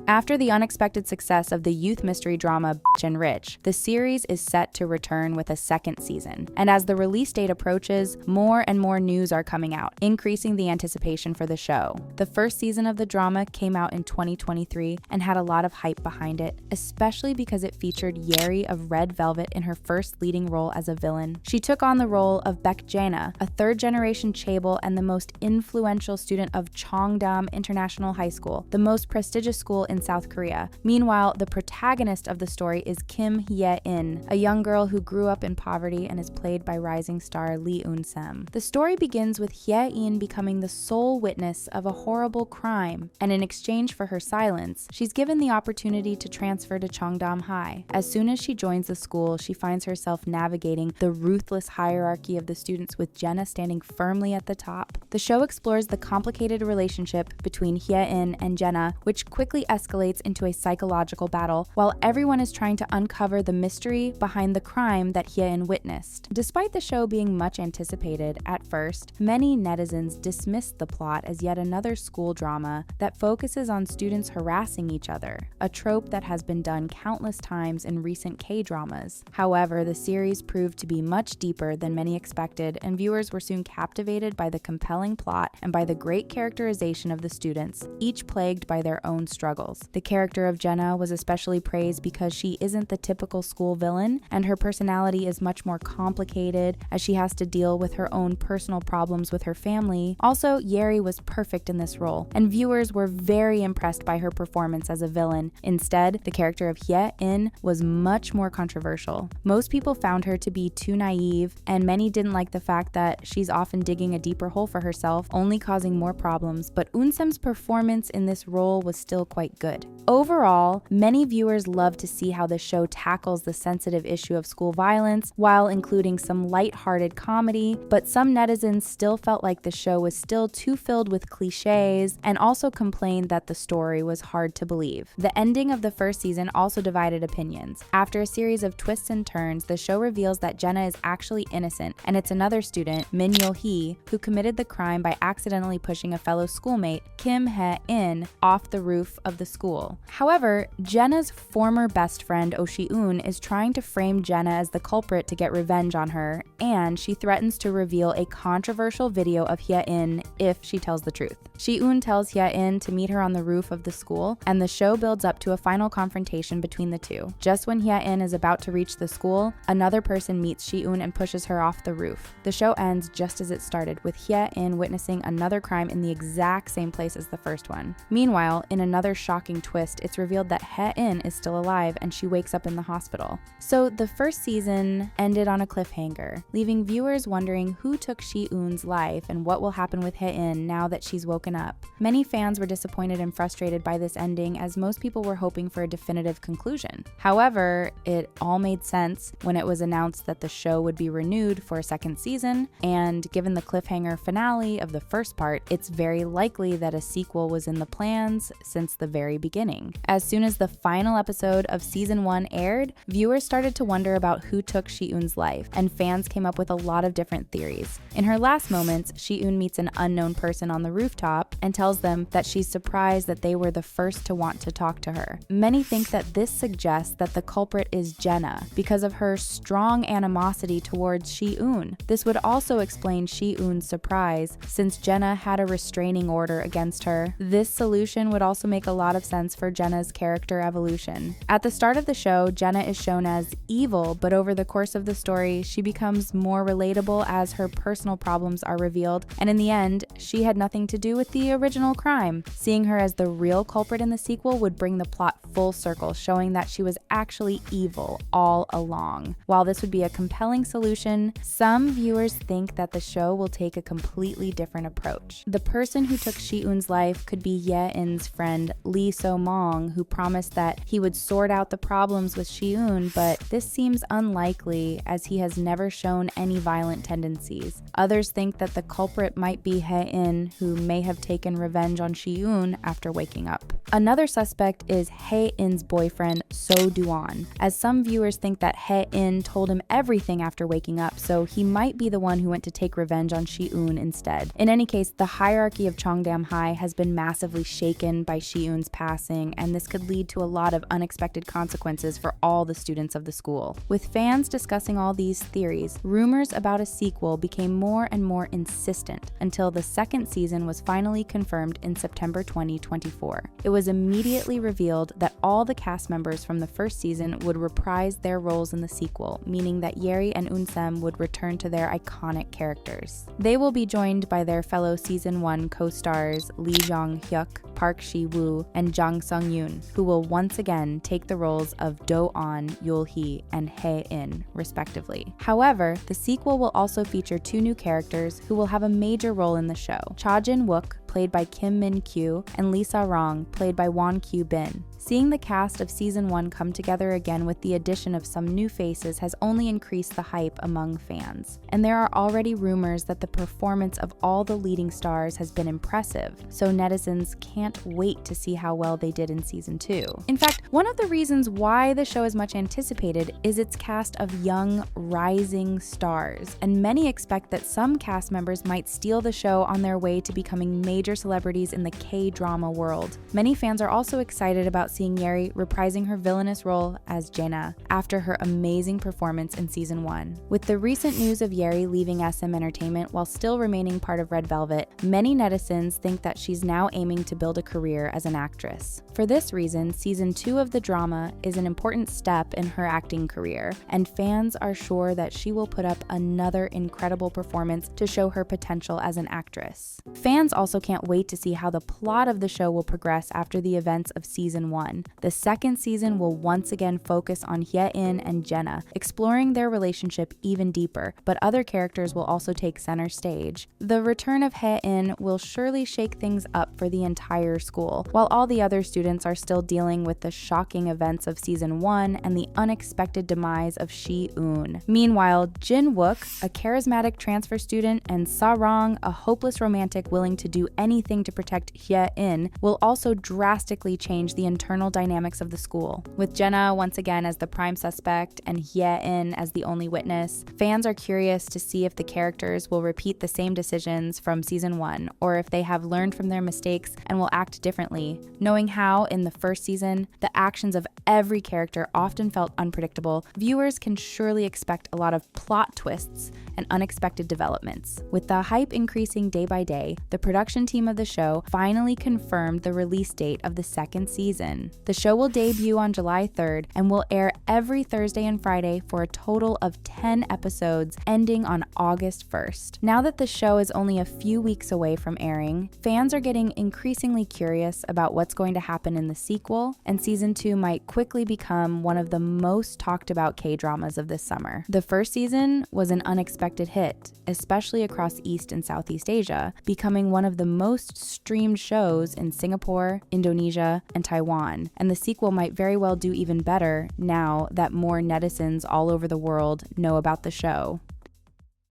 After the unexpected success of the youth mystery drama Bitch and Rich, the series is set to return with a second season. And as the release date approaches, more and more news are coming out, increasing the anticipation for the show. The first season of the drama came out in 2023 and had a lot of hype behind it, especially because it featured Yeri of Red Velvet in her first leading role as a villain. She took on the role of Jana, a third-generation chaebol and the most influential student of Cheongdam International High School, the most prestigious school in South Korea. Meanwhile, the protagonist of the story is Kim Hye-in, a young girl who grew up in poverty and is played by rising star Lee Eun-sam. The story begins with Hye-in becoming the sole witness of a horrible crime, and in exchange for her silence, she's given the opportunity to transfer to Cheongdam High. As soon as she joins the school, she finds herself navigating the ruthless hierarchy of the students, with Jenna standing firmly at the top. The show explores the complicated relationship between Hye-in and Jenna, which quickly escalates into a psychological battle while everyone is trying to uncover the mystery behind the crime that Hye-in witnessed. Despite the show being much anticipated at first, many netizens dismissed the plot as yet another school drama that focuses on students harassing each other, a trope that has been done countless times in recent K-dramas. However, the series proved to be much deeper than many expected, and viewers were soon captivated by the compelling plot and by the great characterization of the students, each plagued by their own struggles. The character of Jenna was especially praised because she isn't the typical school villain, and her personality is much more complicated as she has to deal with her own personal problems with her family. Also, Yeri was perfect in this role, and viewers were very impressed by her performance as a villain. Instead, the character of Hye-in was much more controversial. Most people found her to be too naive, and many didn't like the fact that she's often digging a deeper hole for herself, only causing more problems, but Eun-sam's performance in this role was still quite good. Overall, many viewers love to see how the show tackles the sensitive issue of school violence while including some light-hearted comedy, but some netizens still felt like the show was still too filled with cliches and also complained that the story was hard to believe. The ending of the first season also divided opinions. After a series of twists and turns, the show reveals that Jenna is actually innocent, and it's another student, Min Yo-hee, who committed the crime by accidentally pushing a fellow schoolmate, Kim Hye-in, off the roof of the school. However, Jenna's former best friend, Oh Shi Eun, is trying to frame Jenna as the culprit to get revenge on her, and she threatens to reveal a controversial video of Hye-in if she tells the truth. Shi Eun tells Hye-in to meet her on the roof of the school, and the show builds up to a final confrontation between the two. Just when Hye-in is about to reach the school, another person meets Shi Eun and pushes her off the roof. The show ends just as it started, with Hye-in witnessing another crime in the exact same place as the first one. Meanwhile, in another shocking twist, it's revealed that Hye-in is still alive and she wakes up in the hospital. So the first season ended on a cliffhanger, leaving viewers wondering who took Shi Eun's life and what will happen with Hye-in now that she's woken up. Many fans were disappointed and frustrated by this ending, as most people were hoping for a definitive conclusion. However, it all made sense when it was announced that the show would be renewed for a second season, and given the cliffhanger finale of the first part, it's very likely that a sequel was in the plans since the very beginning. As soon as the final episode of season 1 aired, viewers started to wonder about who took Shi Eun's life, and fans came up with a lot of different theories. In her last moments, Shi Eun meets an unknown person on the rooftop and tells them that she's surprised that they were the first to want to talk to her. Many think that this suggests that the culprit is Jenna because of her strong animosity towards Shi Eun. This would also explain Shi Eun's surprise, since Jenna had a restraining order against her. This solution would also make a lot of sense for Jenna's character evolution. At the start of the show, Jenna is shown as evil, but over the course of the story, she becomes more relatable as her personal problems are revealed, and in the end, she had nothing to do with the original crime. Seeing her as the real culprit in the sequel would bring the plot full circle, showing that she was actually evil all along. While this would be a compelling solution, some viewers think that the show will take a completely different approach. The person who took Shi Eun's life could be Ye-in's friend Lee So-mong, who promised that he would sort out the problems with Shi Eun, but this seems unlikely as he has never shown any violent tendencies. Others think that the culprit might be Hae In, who may have taken revenge on Shi Eun after waking up. Another suspect is Hae In's boyfriend, So Do-won, as some viewers think that Hae In told him everything after waking up, so he might be the one who went to take revenge on Shi Eun instead. In any case, the hierarchy of Cheongdam High has been massively shaken by Shi Eun's passing, and this could lead to a lot of unexpected consequences for all the students of the school. With fans discussing all these theories, rumors about a sequel became more and more insistent until the second season was finally confirmed in September 2024. It was immediately revealed that all the cast members from the first season would reprise their roles in the sequel, meaning that Yeri and Unsem would return to their iconic characters. They will be joined by their fellow Season 1 co-stars Lee Jong-hyuk, Park Shi-woo, and Jang Sung-yoon, who will once again take the roles of Do-an, Yul-hee, and Hae In, respectively. However, the sequel will also feature two new characters who will have a major role in the show: Cha Jin-wook, played by Kim Min-kyu, and Lisa Rong, played by Won Kyu-bin. Seeing the cast of Season 1 come together again with the addition of some new faces has only increased the hype among fans. And there are already rumors that the performance of all the leading stars has been impressive, so netizens can't wait to see how well they did in Season 2. In fact, one of the reasons why the show is much anticipated is its cast of young, rising stars, and many expect that some cast members might steal the show on their way to becoming major celebrities in the K-drama world. Many fans are also excited about seeing Yeri reprising her villainous role as Jaena after her amazing performance in Season 1. With the recent news of Yeri leaving SM Entertainment while still remaining part of Red Velvet, many netizens think that she's now aiming to build a career as an actress. For this reason, Season 2 of the drama is an important step in her acting career, and fans are sure that she will put up another incredible performance to show her potential as an actress. Fans also can't wait to see how the plot of the show will progress after the events of Season 1. The second season will once again focus on Hae In and Jaena, exploring their relationship even deeper, but other characters will also take center stage. The return of Hae In will surely shake things up for the entire school, while all the other students are still dealing with the shocking events of Season 1 and the unexpected demise of Shi Eun. Meanwhile, Jin Wook, a charismatic transfer student, and Sa Rong, a hopeless romantic willing to do anything to protect Hae In, will also drastically change the internal dynamics of the school. With Jaena once again as the prime suspect and Hae In as the only witness, fans are curious to see if the characters will repeat the same decisions from Season 1, or if they have learned from their mistakes and will act differently. Knowing how, in the first season, the actions of every character often felt unpredictable, viewers can surely expect a lot of plot twists and unexpected developments. With the hype increasing day by day, the production team of the show finally confirmed the release date of the second season. The show will debut on July 3rd and will air every Thursday and Friday for a total of 10 episodes, ending on August 1st. Now that the show is only a few weeks away from airing, fans are getting increasingly curious about what's going to happen in the sequel, and Season 2 might quickly become one of the most talked about K-dramas of this summer. The first season was an unexpected hit, especially across East and Southeast Asia, becoming one of the most streamed shows in Singapore, Indonesia, and Taiwan, and the sequel might very well do even better now that more netizens all over the world know about the show.